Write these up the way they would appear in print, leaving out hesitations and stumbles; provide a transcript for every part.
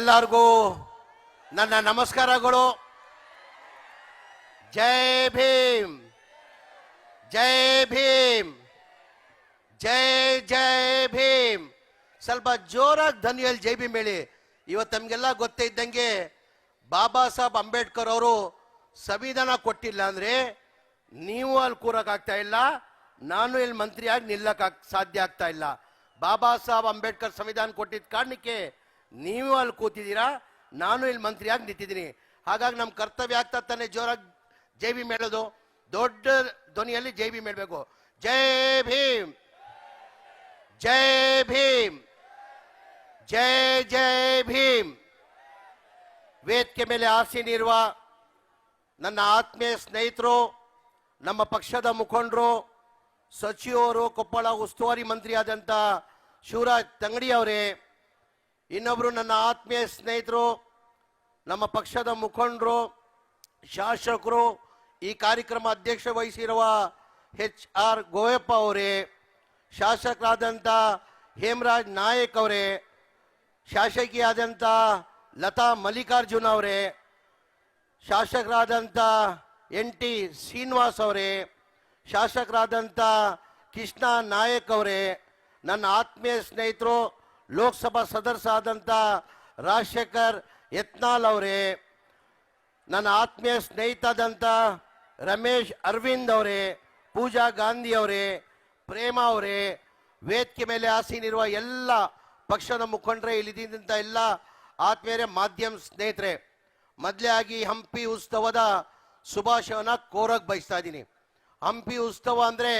ಎಲ್ಲರಿಗೂ ನನ್ನ ನಮಸ್ಕಾರಗಳು. ಜೈ ಭೀಮ್, ಜೈ ಭೀಮ್, ಜೈ ಜೈ ಭೀಮ್. ಸ್ವಲ್ಪ ಜೋರಾಗಿ ಧ್ವನಿಯಲ್ಲಿ ಜೈ ಭೀಮ್ ಹೇಳಿ. ಇವತ್ತು ನಮಗೆಲ್ಲ ಗೊತ್ತೇ ಇದ್ದಂಗೆ ಬಾಬಾ ಸಾಹೇಬ್ ಅಂಬೇಡ್ಕರ್ ಅವರು ಸಂವಿಧಾನ ಕೊಟ್ಟಿಲ್ಲ ಅಂದ್ರೆ ನೀವು ಅಲ್ಲಿ ಕೂರಕ್ಕಾಗ್ತಾ ಇಲ್ಲ, ನಾನು ಇಲ್ಲಿ ಮಂತ್ರಿಯಾಗಿ ನಿಲ್ಲಕ್ಕೆ ಸಾಧ್ಯ ಆಗ್ತಾ ಇಲ್ಲ. ಬಾಬಾ ಸಾಹೇಬ್ ಅಂಬೇಡ್ಕರ್ ಸಂವಿಧಾನ ಕೊಟ್ಟಿದ್ದ ಕಾರಣಕ್ಕೆ ನೀವು ಅಲ್ಲಿ ಕೂತಿದ್ದೀರಾ, ನಾನು ಇಲ್ಲಿ ಮಂತ್ರಿಯಾಗಿ ನಿಂತಿದ್ದೀನಿ. ಹಾಗಾಗಿ ನಮ್ಮ ಕರ್ತವ್ಯ ಆಗ್ತಾ ತಾನೆ ಜೋರಾಗಿ ಜೈ ಭೀಮ್ ಹೇಳೋದು. ದೊಡ್ಡ ಧ್ವನಿಯಲ್ಲಿ ಜೈ ಭೀಮ್ ಹೇಳಬೇಕು. ಜೈ ಭೀಮ್, ಜೈ ಭೀಮ್, ಜೈ ಜೈ ಭೀಮ್. ವೇದಿಕೆ ಮೇಲೆ ಆಸೀನಿರುವ ನನ್ನ ಆತ್ಮೀಯ ಸ್ನೇಹಿತರು, ನಮ್ಮ ಪಕ್ಷದ ಮುಖಂಡರು, ಸಚಿವರು, ಕೊಪ್ಪಳ ಉಸ್ತುವಾರಿ ಮಂತ್ರಿ ಆದಂಥ ಶಿವರಾಜ್ ತಂಗಡಿ ಅವರೇ, ಇನ್ನೊಬ್ರು ನನ್ನ ಆತ್ಮೀಯ ಸ್ನೇಹಿತರು, ನಮ್ಮ ಪಕ್ಷದ ಮುಖಂಡರು, ಶಾಸಕರು, ಈ ಕಾರ್ಯಕ್ರಮ ಅಧ್ಯಕ್ಷ ವಹಿಸಿರುವ HR ಗೋಯಪ್ಪ ಅವರೇ, ಶಾಸಕರಾದಂಥ ಹೇಮರಾಜ್ ನಾಯಕ್ ಅವರೇ, ಶಾಸಕಿಯಾದಂಥ ಲತಾ ಮಲ್ಲಿಕಾರ್ಜುನ್ ಅವರೇ, ಶಾಸಕರಾದಂಥ NT ಶ್ರೀನಿವಾಸ್ ಅವರೇ, ಶಾಸಕರಾದಂಥ ಕೃಷ್ಣ ನಾಯಕ್ ಅವರೇ, ನನ್ನ ಆತ್ಮೀಯ ಸ್ನೇಹಿತರು, ಲೋಕಸಭಾ ಸದಸ್ಯರಾದಂಥ ರಾಜಶೇಖರ್ ಯತ್ನಾಳ್ ಅವರೇ, ನನ್ನ ಆತ್ಮೀಯ ಸ್ನೇಹಿತರಾದಂಥ ರಮೇಶ್ ಅರವಿಂದ್ ಅವರೇ, ಪೂಜಾ ಗಾಂಧಿ ಅವರೇ, ಪ್ರೇಮ ಅವರೇ, ವೇದಿಕೆ ಮೇಲೆ ಆಸೀನಿರುವ ಎಲ್ಲ ಪಕ್ಷದ ಮುಖಂಡರೇ, ಇಲ್ಲಿದ್ದಂಥ ಎಲ್ಲ ಆತ್ಮೀಯರೇ, ಮಾಧ್ಯಮ ಸ್ನೇಹಿತರೆ, ಮೊದಲೇ ಆಗಿ ಹಂಪಿ ಉತ್ಸವದ ಶುಭಾಶಯನ ಕೋರಕ್ಕೆ ಬಯಸ್ತಾ ಇದ್ದೀನಿ. ಹಂಪಿ ಉತ್ಸವ ಅಂದರೆ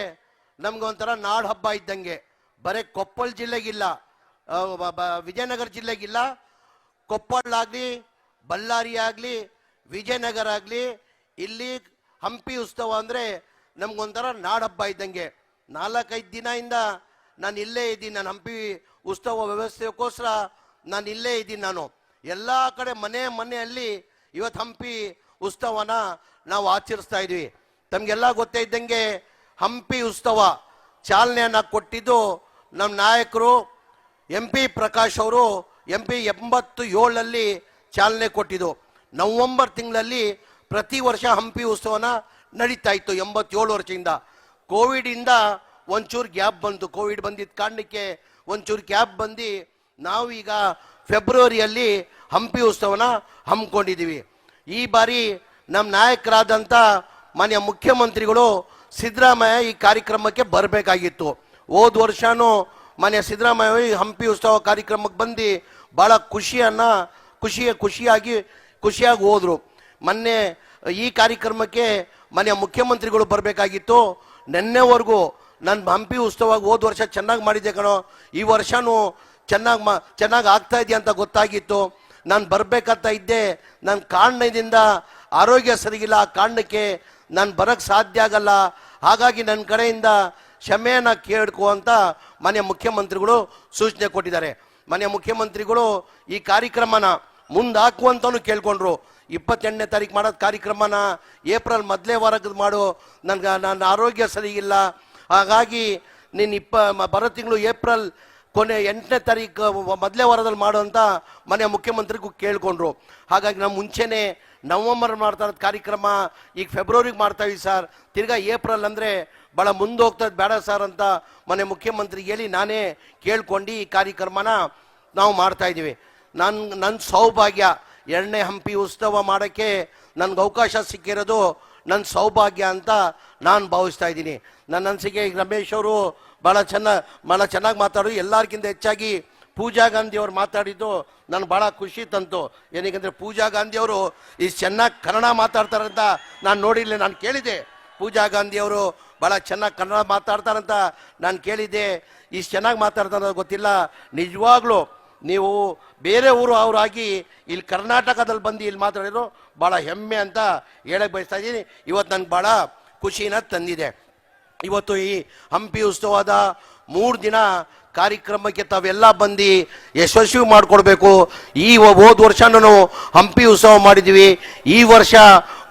ನಮ್ಗೆ ಒಂಥರ ನಾಡು ಹಬ್ಬ ಇದ್ದಂಗೆ. ಬರೀ ಕೊಪ್ಪಳ ಜಿಲ್ಲೆಗಿಲ್ಲ, ವಿಜಯನಗರ ಜಿಲ್ಲೆಗಿಲ್ಲ, ಕೊಪ್ಪಳ ಆಗಲಿ, ಬಳ್ಳಾರಿ ಆಗಲಿ, ವಿಜಯನಗರ ಆಗಲಿ, ಇಲ್ಲಿ ಹಂಪಿ ಉತ್ಸವ ಅಂದರೆ ನಮ್ಗೊಂಥರ ನಾಡು ಹಬ್ಬ ಇದ್ದಂಗೆ. 4-5 ದಿನದಿಂದ ನಾನು ಇಲ್ಲೇ ಇದ್ದೀನಿ. ನಾನು ಹಂಪಿ ಉತ್ಸವ ವ್ಯವಸ್ಥೆಗೋಸ್ಕರ ನಾನು ಇಲ್ಲೇ ಇದ್ದೀನಿ. ನಾನು ಎಲ್ಲ ಕಡೆ ಮನೆಯಲ್ಲಿ ಇವತ್ತು ಹಂಪಿ ಉತ್ಸವನ ನಾವು ಆಚರಿಸ್ತಾ ಇದ್ವಿ. ತಮಗೆಲ್ಲ ಗೊತ್ತೇ ಇದ್ದಂಗೆ ಹಂಪಿ ಉತ್ಸವ ಚಾಲನೆಯನ್ನು ಕೊಟ್ಟಿದ್ದು ನಮ್ಮ ನಾಯಕರು MP ಪ್ರಕಾಶ್ ಅವರು. MP 87ರಲ್ಲಿ ಚಾಲನೆ ಕೊಟ್ಟಿದ್ದು. ನವೆಂಬರ್ ತಿಂಗಳಲ್ಲಿ ಪ್ರತಿ ವರ್ಷ ಹಂಪಿ ಉತ್ಸವನ ನಡೀತಾ ಇತ್ತು 87 ವರ್ಷದಿಂದ. ಕೋವಿಡಿಂದ ಒಂಚೂರು ಗ್ಯಾಪ್ ಬಂತು. ಕೋವಿಡ್ ಬಂದಿದ್ದ ಕಾರಣಕ್ಕೆ ಒಂಚೂರು ಗ್ಯಾಪ್ ಬಂದು ನಾವೀಗ ಫೆಬ್ರವರಿಯಲ್ಲಿ ಹಂಪಿ ಉತ್ಸವನ ಹಮ್ಮಿಕೊಂಡಿದ್ದೀವಿ. ಈ ಬಾರಿ ನಮ್ಮ ನಾಯಕರಾದಂಥ ಮಾನ್ಯ ಮುಖ್ಯಮಂತ್ರಿಗಳು ಸಿದ್ದರಾಮಯ್ಯ ಈ ಕಾರ್ಯಕ್ರಮಕ್ಕೆ ಬರಬೇಕಾಗಿತ್ತು. ಹೋದ ವರ್ಷನೂ ಮಾನ್ಯ ಸಿದ್ದರಾಮಯ್ಯ ಈ ಹಂಪಿ ಉತ್ಸವ ಕಾರ್ಯಕ್ರಮಕ್ಕೆ ಬಂದು ಭಾಳ ಖುಷಿಯಾಗಿ ಹೋದರು. ಮೊನ್ನೆ ಈ ಕಾರ್ಯಕ್ರಮಕ್ಕೆ ಮಾನ್ಯ ಮುಖ್ಯಮಂತ್ರಿಗಳು ಬರಬೇಕಾಗಿತ್ತು. ನಿನ್ನೆವರೆಗೂ ನನ್ನ ಹಂಪಿ ಉತ್ಸವ ಹೋದ ವರ್ಷ ಚೆನ್ನಾಗಿ ಮಾಡಿದ್ದೆ ಕಣೋ, ಈ ವರ್ಷನೂ ಚೆನ್ನಾಗಿ ಆಗ್ತಾ ಇದೆಯಾ ಅಂತ ಗೊತ್ತಾಗಿತ್ತು. ನಾನು ಬರಬೇಕಂತ ಇದ್ದೆ. ನನ್ನ ಕಾರಣದಿಂದ ಆರೋಗ್ಯ ಸರಿಗಿಲ್ಲ, ಆ ಕಾರಣಕ್ಕೆ ನಾನು ಬರೋಕ್ಕೆ ಸಾಧ್ಯ ಆಗಲ್ಲ. ಹಾಗಾಗಿ ನನ್ನ ಕಡೆಯಿಂದ ಕ್ಷಮೆಯನ್ನು ಕೇಳ್ಕೊ ಅಂತ ಮಾನ್ಯ ಮುಖ್ಯಮಂತ್ರಿಗಳು ಸೂಚನೆ ಕೊಟ್ಟಿದ್ದಾರೆ. ಮಾನ್ಯ ಮುಖ್ಯಮಂತ್ರಿಗಳು ಈ ಕಾರ್ಯಕ್ರಮನ ಮುಂದೆ ಹಾಕುವಂತನೂ ಕೇಳ್ಕೊಂಡ್ರು. 28ನೇ ತಾರೀಕು ಮಾಡೋದು ಕಾರ್ಯಕ್ರಮನ ಏಪ್ರಿಲ್ ಮೊದಲೇ ವಾರಕ್ಕೆ ಮಾಡು, ನನ್ನ ಆರೋಗ್ಯ ಸರಿಗಿಲ್ಲ, ಹಾಗಾಗಿ ನೀನು ಬರೋ ತಿಂಗಳು ಏಪ್ರಿಲ್ ಕೊನೆ 8ನೇ ತಾರೀಕು ಮೊದಲೇ ವಾರದಲ್ಲಿ ಮಾಡು ಅಂತ ಮನೆಯ ಮುಖ್ಯಮಂತ್ರಿಗೂ ಕೇಳ್ಕೊಂಡ್ರು. ಹಾಗಾಗಿ ನಾವು ಮುಂಚೆನೇ ನವೆಂಬರ್ ಮಾಡ್ತಾ ಇರೋದು ಕಾರ್ಯಕ್ರಮ ಈಗ ಫೆಬ್ರವರಿಗೆ ಮಾಡ್ತಾಯಿವಿ ಸರ್, ತಿರ್ಗಾ ಏಪ್ರಿಲ್ ಅಂದರೆ ಭಾಳ ಮುಂದೆ ಹೋಗ್ತದೆ ಬೇಡ ಸರ್ ಅಂತ ಮನೆ ಮುಖ್ಯಮಂತ್ರಿಗೆ ಹೇಳಿ ನಾನೇ ಕೇಳ್ಕೊಂಡು ಈ ಕಾರ್ಯಕ್ರಮನ ನಾವು ಮಾಡ್ತಾಯಿದ್ದೀವಿ. ನನ್ನ ಸೌಭಾಗ್ಯ 2ನೇ ಹಂಪಿ ಉತ್ಸವ ಮಾಡೋಕ್ಕೆ ನನಗೆ ಅವಕಾಶ ಸಿಕ್ಕಿರೋದು ನನ್ನ ಸೌಭಾಗ್ಯ ಅಂತ ನಾನು ಭಾವಿಸ್ತಾ ಇದ್ದೀನಿ. ನನ್ನ ಅನಿಸಿಕೆ ಈಗ ರಮೇಶ್ ಅವರು ಭಾಳ ಚೆನ್ನಾಗಿ ಮಾತಾಡೋದು. ಎಲ್ಲರಿಗಿಂತ ಹೆಚ್ಚಾಗಿ ಪೂಜಾ ಗಾಂಧಿ ಅವರು ಮಾತಾಡಿದ್ದು ನನಗೆ ಭಾಳ ಖುಷಿ ತಂತು. ಏನಕ್ಕೆ ಪೂಜಾ ಗಾಂಧಿ ಅವರು ಇಷ್ಟು ಚೆನ್ನಾಗಿ ಕನ್ನಡ ಮಾತಾಡ್ತಾರಂತ ನಾನು ನೋಡಿಲ್ಲ. ನಾನು ಕೇಳಿದೆ ಪೂಜಾ ಗಾಂಧಿ ಅವರು ಭಾಳ ಚೆನ್ನಾಗಿ ಕನ್ನಡ ಮಾತಾಡ್ತಾರಂತ ನಾನು ಕೇಳಿದ್ದೆ. ಇಷ್ಟು ಚೆನ್ನಾಗಿ ಮಾತಾಡ್ತಾರೆ ಗೊತ್ತಿಲ್ಲ. ನಿಜವಾಗ್ಲೂ ನೀವು ಬೇರೆ ಊರು ಅವರಾಗಿ ಇಲ್ಲಿ ಕರ್ನಾಟಕದಲ್ಲಿ ಬಂದು ಇಲ್ಲಿ ಮಾತಾಡಿದ್ರು ಭಾಳ ಹೆಮ್ಮೆ ಅಂತ ಹೇಳಕ್ಕೆ ಬಯಸ್ತಾ ಇದ್ದೀನಿ. ಇವತ್ತು ನನಗೆ ಭಾಳ ಖುಷಿನ ತಂದಿದೆ. ಇವತ್ತು ಈ ಹಂಪಿ ಉತ್ಸವದ 3 ದಿನ ಕಾರ್ಯಕ್ರಮಕ್ಕೆ ತಾವೆಲ್ಲ ಬಂದು ಯಶಸ್ವಿ ಮಾಡಿಕೊಡ್ಬೇಕು. ಹೋದ ವರ್ಷನೂ ಹಂಪಿ ಉತ್ಸವ ಮಾಡಿದ್ವಿ. ಈ ವರ್ಷ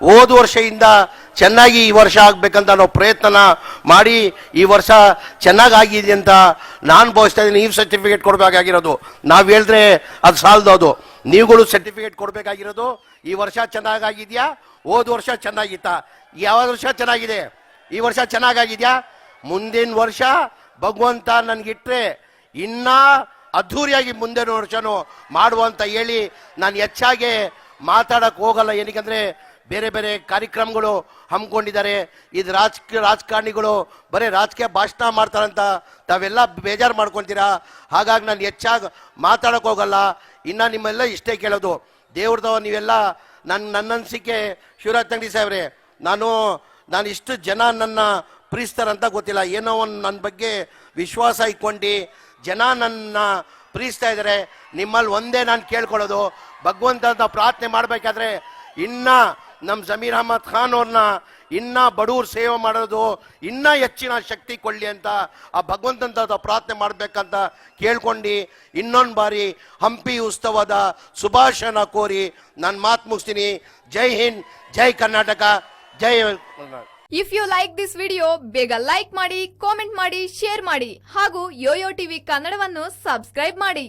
ಹೋದ ವರ್ಷದಿಂದ ಚೆನ್ನಾಗಿ ಈ ವರ್ಷ ಆಗಬೇಕಂತ ನಾವು ಪ್ರಯತ್ನ ಮಾಡಿ ಈ ವರ್ಷ ಚೆನ್ನಾಗಿ ಆಗಿದೆ ಅಂತ ನಾನು ಭಾವಿಸ್ತಾ ಇದ್ದೀನಿ. ಈ ಸರ್ಟಿಫಿಕೇಟ್ ಕೊಡಬೇಕಾಗಿರೋದು ನಾವು ಹೇಳಿದ್ರೆ ಅದು ಸಾಲದು. ಅದು ನೀವುಗಳು ಸರ್ಟಿಫಿಕೇಟ್ ಕೊಡಬೇಕಾಗಿರೋದು ಈ ವರ್ಷ ಚೆನ್ನಾಗಿದ್ಯಾ, ಹೋದ ವರ್ಷ ಚೆನ್ನಾಗಿತ್ತಾ? ಯಾವ ವರ್ಷ ಚೆನ್ನಾಗಿದೆ? ಈ ವರ್ಷ ಚೆನ್ನಾಗಿದ್ಯಾ? ಮುಂದಿನ ವರ್ಷ ಭಗವಂತ ನನ್ಗಿಟ್ರೆ ಇನ್ನ ಅದ್ಧೂರಿಯಾಗಿ ಮುಂದಿನ ವರ್ಷನೂ ಮಾಡುವಂತ ಹೇಳಿ ನಾನು ಹೆಚ್ಚಾಗಿ ಮಾತಾಡಕ್ ಹೋಗಲ್ಲ. ಏನಕ್ಕಂದ್ರೆ ಬೇರೆ ಬೇರೆ ಕಾರ್ಯಕ್ರಮಗಳು ಹಮ್ಮಿಕೊಂಡಿದ್ದಾರೆ. ಇದು ರಾಜಕಾರಣಿಗಳು ಬರೀ ರಾಜಕೀಯ ಭಾಷಣ ಮಾಡ್ತಾರಂತ ತಾವೆಲ್ಲ ಬೇಜಾರು ಮಾಡ್ಕೊತೀರಾ. ಹಾಗಾಗಿ ನಾನು ಹೆಚ್ಚಾಗಿ ಮಾತಾಡಕ್ ಹೋಗಲ್ಲ. ಇನ್ನ ನಿಮ್ಮೆಲ್ಲ ಇಷ್ಟೇ ಕೇಳೋದು, ದೇವ್ರದವ ನೀವೆಲ್ಲ ನನ್ನ ಅನಿಸಿಕೆ ಶಿವರಾಜ್ ತಂಗಡಿ ಸಾಹೇಬ್ರೆ, ನಾನು ಇಷ್ಟು ಜನ ನನ್ನ ಪ್ರೀತಿಸ್ತಾರಂತ ಗೊತ್ತಿಲ್ಲ. ಏನೋ ಒಂದು ನನ್ನ ಬಗ್ಗೆ ವಿಶ್ವಾಸ ಇಟ್ಕೊಂಡು ಜನ ನನ್ನ ಪ್ರೀತಿಸ್ತಾ ಇದ್ದಾರೆ. ನಿಮ್ಮಲ್ಲಿ ಒಂದೇ ನಾನು ಕೇಳ್ಕೊಳ್ಳೋದು, ಭಗವಂತ ಪ್ರಾರ್ಥನೆ ಮಾಡಬೇಕಾದ್ರೆ ಇನ್ನ ನಮ್ಮ ಜಮೀರ್ ಅಹಮದ್ ಖಾನ್ ಅವ್ರನ್ನ ಇನ್ನ ಬಡವ್ರ ಸೇವೆ ಮಾಡೋದು ಇನ್ನ ಹೆಚ್ಚಿನ ಶಕ್ತಿ ಕೊಳ್ಳಿ ಅಂತ ಆ ಭಗವಂತನ ಪ್ರಾರ್ಥನೆ ಮಾಡ್ಬೇಕಂತ ಕೇಳ್ಕೊಂಡು ಇನ್ನೊಂದು ಬಾರಿ ಹಂಪಿ ಉತ್ಸವದ ಶುಭಾಶಯನ ಕೋರಿ ನಾನು ಮಾತು ಮುಗಿಸ್ತೀನಿ. ಜೈ ಹಿಂದ್, ಜೈ ಕರ್ನಾಟಕ, ಜೈ. If you like this video ಬೇಗ ಲೈಕ್ ಮಾಡಿ, ಕಾಮೆಂಟ್ ಮಾಡಿ, ಶೇರ್ ಮಾಡಿ ಹಾಗೂ ಯೋಯೋ ಟಿವಿ ಕನ್ನಡವನ್ನು ಸಬ್ಸ್ಕ್ರೈಬ್ ಮಾಡಿ.